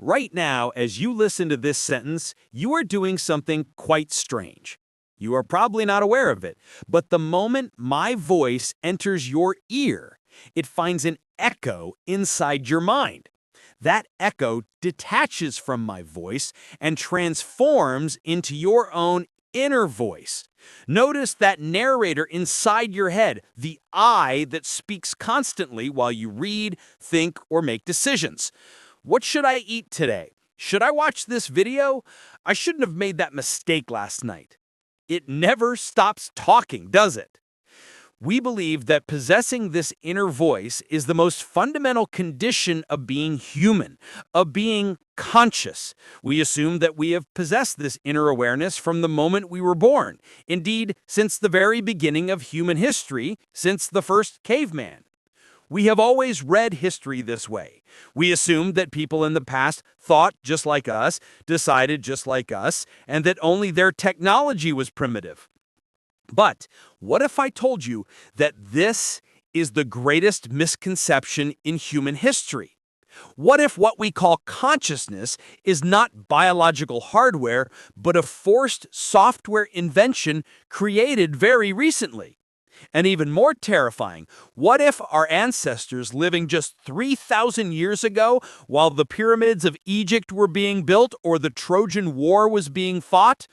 Right now, as you listen to this sentence, you are doing something quite strange. You are probably not aware of it, but the moment my voice enters your ear, it finds an echo inside your mind. That echo detaches from my voice and transforms into your own inner voice. Notice that narrator inside your head, the I that speaks constantly while you read, think, or make decisions. What should I eat today? Should I watch this video? I shouldn't have made that mistake last night. It never stops talking, does it? We believe that possessing this inner voice is the most fundamental condition of being human, of being conscious. We assume that we have possessed this inner awareness from the moment we were born. Indeed, since the very beginning of human history, since the first caveman. We have always read history this way. We assumed that people in the past thought just like us, decided just like us, and that only their technology was primitive. But what if I told you that this is the greatest misconception in human history? What if what we call consciousness is not biological hardware, but a forced software invention created very recently? And even more terrifying, what if our ancestors living just 3,000 years ago, while the pyramids of Egypt were being built or the Trojan War was being fought,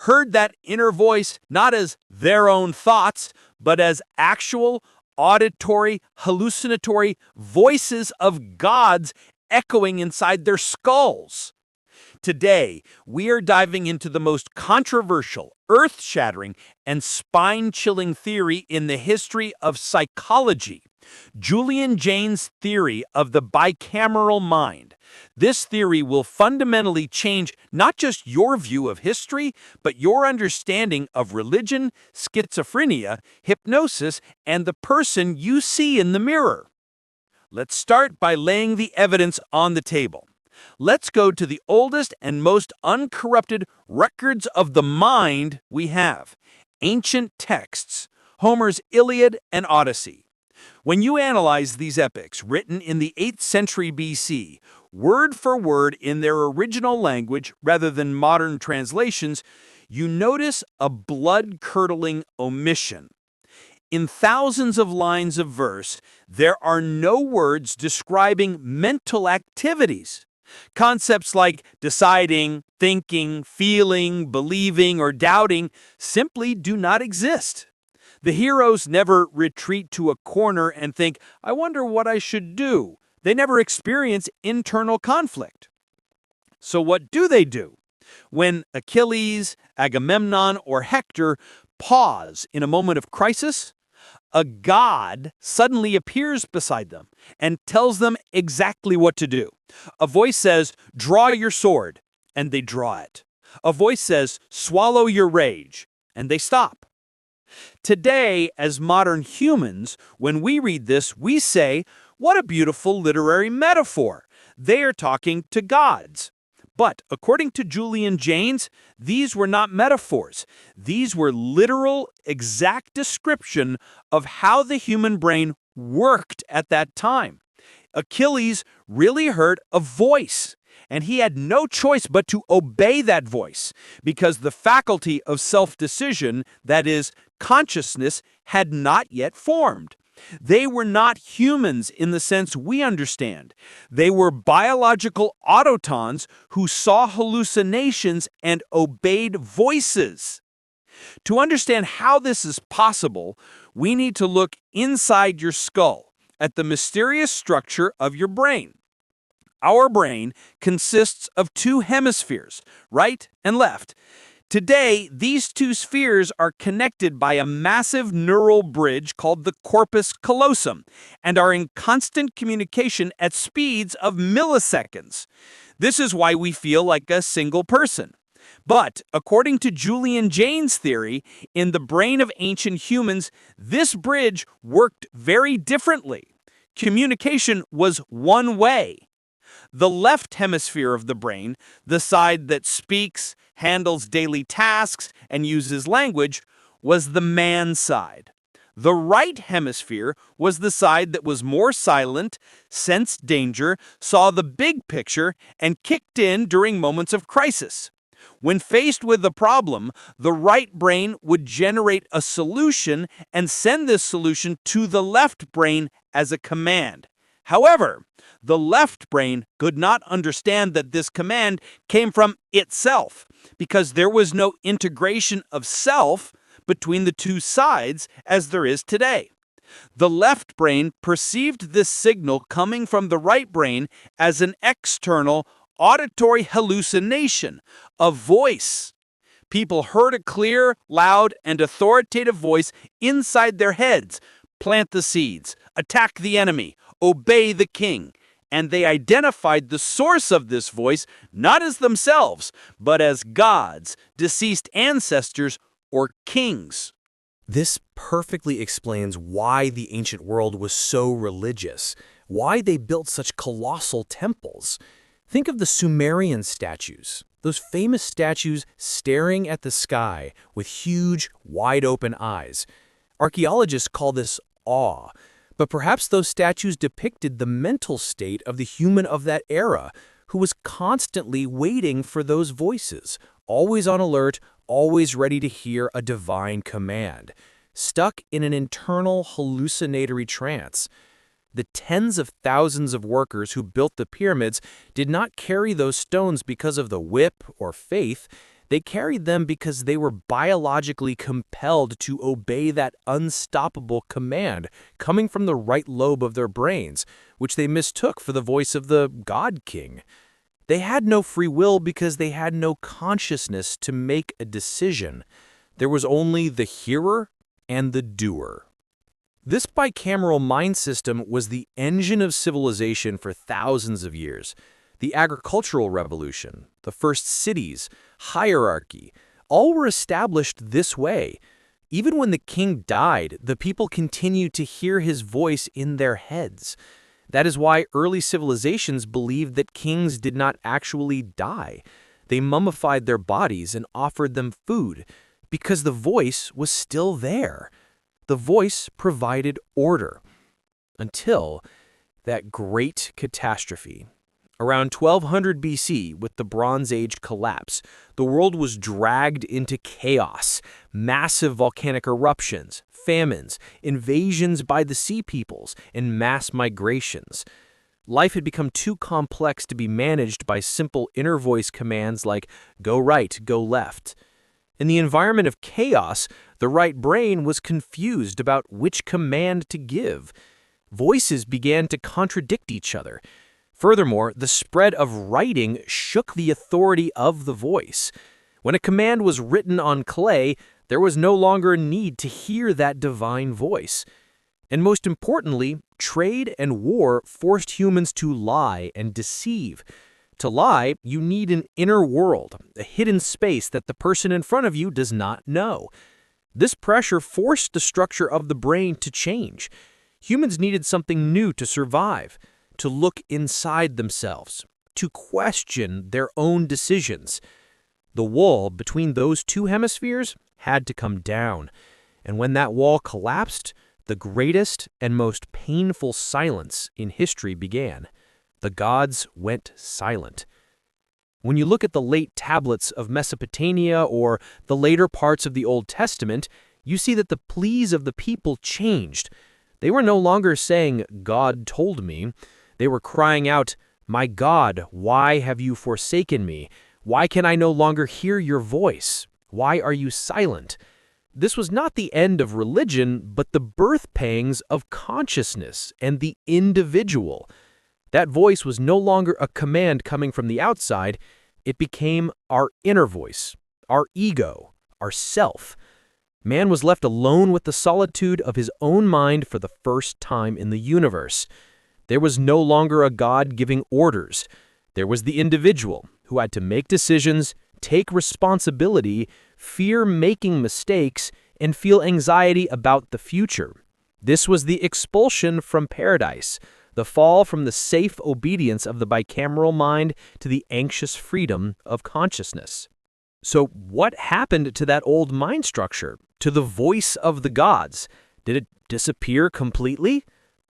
heard that inner voice not as their own thoughts, but as actual, auditory, hallucinatory voices of gods echoing inside their skulls? Today, we are diving into the most controversial, earth-shattering, and spine-chilling theory in the history of psychology, Julian Jaynes' theory of the bicameral mind. This theory will fundamentally change not just your view of history, but your understanding of religion, schizophrenia, hypnosis, and the person you see in the mirror. Let's start by laying the evidence on the table. Let's go to the oldest and most uncorrupted records of the mind we have, ancient texts, Homer's Iliad and Odyssey. When you analyze these epics, written in the 8th century BC, word for word in their original language rather than modern translations, you notice a blood-curdling omission. In thousands of lines of verse, there are no words describing mental activities. Concepts like deciding, thinking, feeling, believing, or doubting simply do not exist. The heroes never retreat to a corner and think, I wonder what I should do. They never experience internal conflict. So what do? When Achilles, Agamemnon, or Hector pause in a moment of crisis, a god suddenly appears beside them and tells them exactly what to do. A voice says, draw your sword, and they draw it. A voice says, swallow your rage, and they stop. Today, as modern humans, when we read this, we say, what a beautiful literary metaphor. They are talking to gods. But according to Julian Jaynes, these were not metaphors. These were literal, exact description of how the human brain worked at that time. Achilles really heard a voice, and he had no choice but to obey that voice, because the faculty of self-decision, that is, consciousness, had not yet formed. They were not humans in the sense we understand. They were biological automatons who saw hallucinations and obeyed voices. To understand how this is possible, we need to look inside your skull at the mysterious structure of your brain. Our brain consists of two hemispheres, right and left. Today, these two spheres are connected by a massive neural bridge called the corpus callosum and are in constant communication at speeds of milliseconds. This is why we feel like a single person. But, according to Julian Jaynes' theory, in the brain of ancient humans, this bridge worked very differently. Communication was one way. The left hemisphere of the brain, the side that speaks, handles daily tasks, and uses language, was the man side. The right hemisphere was the side that was more silent, sensed danger, saw the big picture, and kicked in during moments of crisis. When faced with the problem, the right brain would generate a solution and send this solution to the left brain as a command. However, the left brain could not understand that this command came from itself because there was no integration of self between the two sides as there is today. The left brain perceived this signal coming from the right brain as an external auditory hallucination, a voice. People heard a clear, loud, and authoritative voice inside their heads. Plant the seeds, attack the enemy, obey the king. And they identified the source of this voice not as themselves, but as gods, deceased ancestors, or kings. This perfectly explains why the ancient world was so religious, why they built such colossal temples. Think of the Sumerian statues, those famous statues staring at the sky with huge, wide-open eyes. Archaeologists call this awe, but perhaps those statues depicted the mental state of the human of that era, who was constantly waiting for those voices, always on alert, always ready to hear a divine command, stuck in an internal hallucinatory trance. The tens of thousands of workers who built the pyramids did not carry those stones because of the whip or faith. They carried them because they were biologically compelled to obey that unstoppable command coming from the right lobe of their brains, which they mistook for the voice of the God King. They had no free will because they had no consciousness to make a decision. There was only the hearer and the doer. This bicameral mind system was the engine of civilization for thousands of years. The agricultural revolution, the first cities, hierarchy, all were established this way. Even when the king died, the people continued to hear his voice in their heads. That is why early civilizations believed that kings did not actually die. They mummified their bodies and offered them food because the voice was still there. The voice provided order until that great catastrophe. Around 1200 BC, with the Bronze Age collapse, the world was dragged into chaos. Massive volcanic eruptions, famines, invasions by the sea peoples, and mass migrations. Life had become too complex to be managed by simple inner voice commands like go right, go left. In the environment of chaos, the right brain was confused about which command to give. Voices began to contradict each other. Furthermore, the spread of writing shook the authority of the voice. When a command was written on clay, there was no longer a need to hear that divine voice. And most importantly, trade and war forced humans to lie and deceive. To lie, you need an inner world, a hidden space that the person in front of you does not know. This pressure forced the structure of the brain to change. Humans needed something new to survive, to look inside themselves, to question their own decisions. The wall between those two hemispheres had to come down, and when that wall collapsed, the greatest and most painful silence in history began. The gods went silent. When you look at the late tablets of Mesopotamia or the later parts of the Old Testament, you see that the pleas of the people changed. They were no longer saying, "God told me." They were crying out, "My God, why have you forsaken me? Why can I no longer hear your voice? Why are you silent?" This was not the end of religion, but the birth pangs of consciousness and the individual. That voice was no longer a command coming from the outside. It became our inner voice, our ego, our self. Man was left alone with the solitude of his own mind for the first time in the universe. There was no longer a God giving orders. There was the individual who had to make decisions, take responsibility, fear making mistakes, and feel anxiety about the future. This was the expulsion from paradise, the fall from the safe obedience of the bicameral mind to the anxious freedom of consciousness. So what happened to that old mind structure, to the voice of the gods? Did it disappear completely?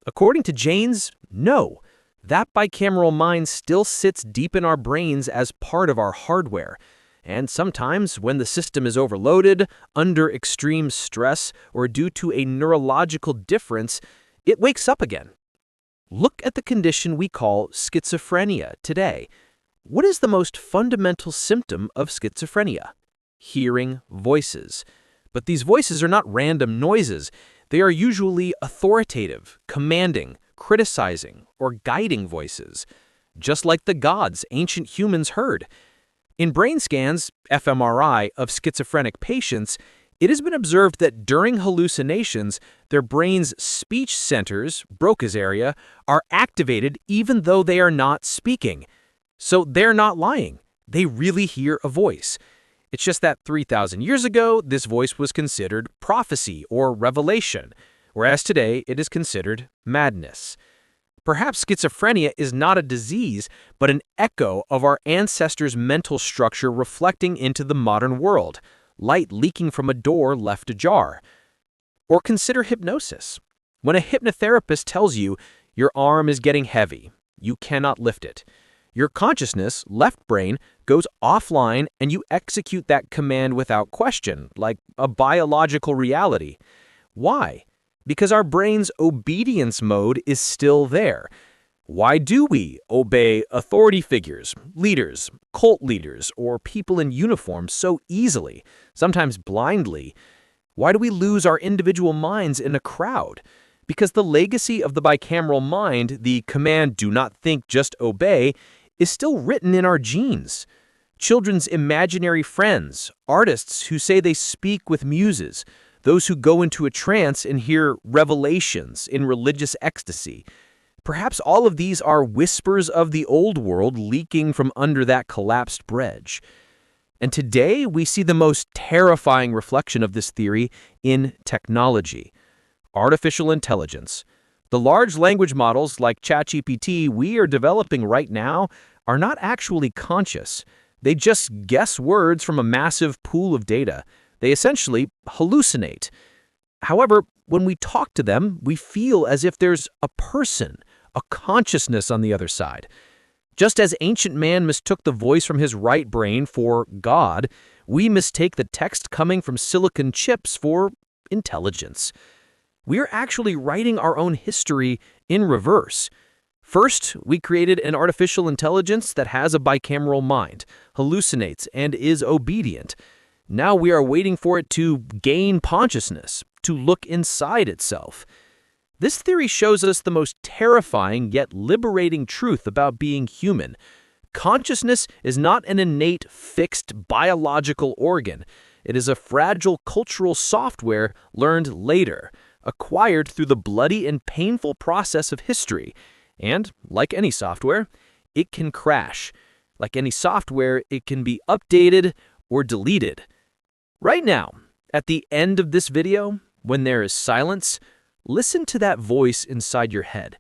According to Jaynes, no. That bicameral mind still sits deep in our brains as part of our hardware. And sometimes, when the system is overloaded, under extreme stress, or due to a neurological difference, it wakes up again. Look at the condition we call schizophrenia today. What is the most fundamental symptom of schizophrenia? Hearing voices. But these voices are not random noises. They are usually authoritative, commanding, criticizing, or guiding voices, just like the gods ancient humans heard. In brain scans, fMRI, of schizophrenic patients, it has been observed that during hallucinations, their brain's speech centers, Broca's area, are activated even though they are not speaking. So they're not lying. They really hear a voice. It's just that 3,000 years ago, this voice was considered prophecy or revelation, whereas today it is considered madness. Perhaps schizophrenia is not a disease, but an echo of our ancestors' mental structure reflecting into the modern world, light leaking from a door left ajar. Or consider hypnosis. When a hypnotherapist tells you your arm is getting heavy, you cannot lift it. Your consciousness, left brain, goes offline and you execute that command without question, like a biological reality. Why? Because our brain's obedience mode is still there. Why do we obey authority figures, leaders, cult leaders, or people in uniform so easily, sometimes blindly? Why do we lose our individual minds in a crowd? Because the legacy of the bicameral mind, the command "do not think, just obey," is still written in our genes. Children's imaginary friends, artists who say they speak with muses, those who go into a trance and hear revelations in religious ecstasy. Perhaps all of these are whispers of the old world leaking from under that collapsed bridge. And today we see the most terrifying reflection of this theory in technology. Artificial intelligence. The large language models like ChatGPT we are developing right now are not actually conscious. They just guess words from a massive pool of data. They essentially hallucinate. However, when we talk to them, we feel as if there's a person, a consciousness on the other side. Just as ancient man mistook the voice from his right brain for God, we mistake the text coming from silicon chips for intelligence. We are actually writing our own history in reverse. First, we created an artificial intelligence that has a bicameral mind, hallucinates, and is obedient. Now we are waiting for it to gain consciousness, to look inside itself. This theory shows us the most terrifying yet liberating truth about being human. Consciousness is not an innate, fixed biological organ. It is a fragile cultural software learned later, acquired through the bloody and painful process of history. And, like any software, it can crash. Like any software, it can be updated or deleted. Right now, at the end of this video, when there is silence, listen to that voice inside your head.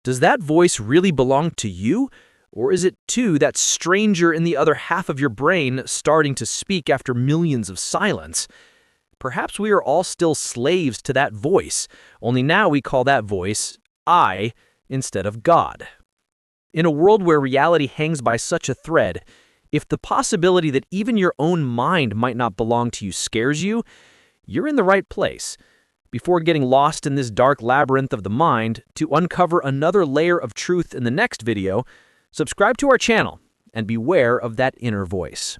Does that voice really belong to you? Or is it too that stranger in the other half of your brain starting to speak after millions of silence? Perhaps we are all still slaves to that voice, only now we call that voice I instead of God. In a world where reality hangs by such a thread, if the possibility that even your own mind might not belong to you scares you, you're in the right place. Before getting lost in this dark labyrinth of the mind, to uncover another layer of truth in the next video, subscribe to our channel and beware of that inner voice.